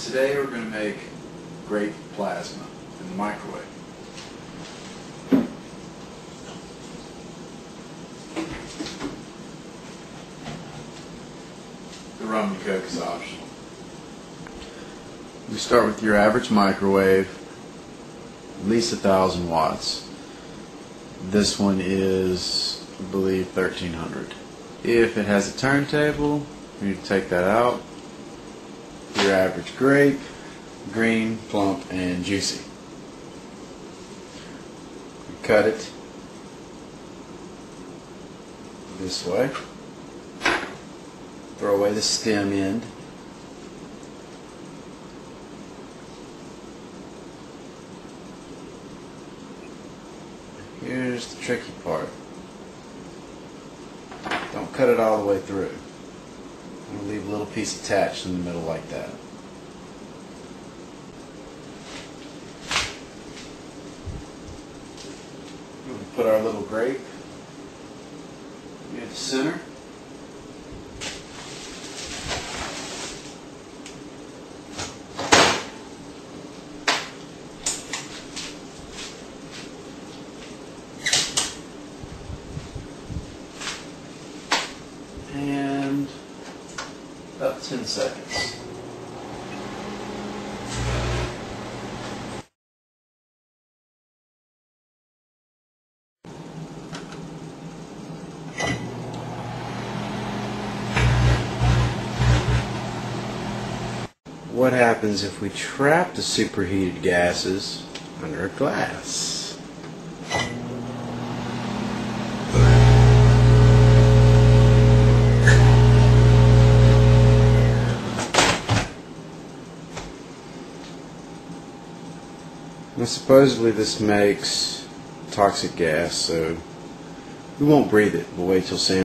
Today we're going to make grape plasma in the microwave. The rum and coke is optional. You start with your average microwave, at least 1,000 watts. This one is, I believe, 1,300. If it has a turntable, you need to take that out. Your average grape, green, plump, and juicy. You cut it this way. Throw away the stem end. Here's the tricky part. Don't cut it all the way through. I'm going to leave a little piece attached in the middle like that. We're going to put our little grape near the center. And about 10 seconds. What happens if we trap the superheated gases under a glass? Now supposedly this makes toxic gas, so we won't breathe it. We'll wait till Sam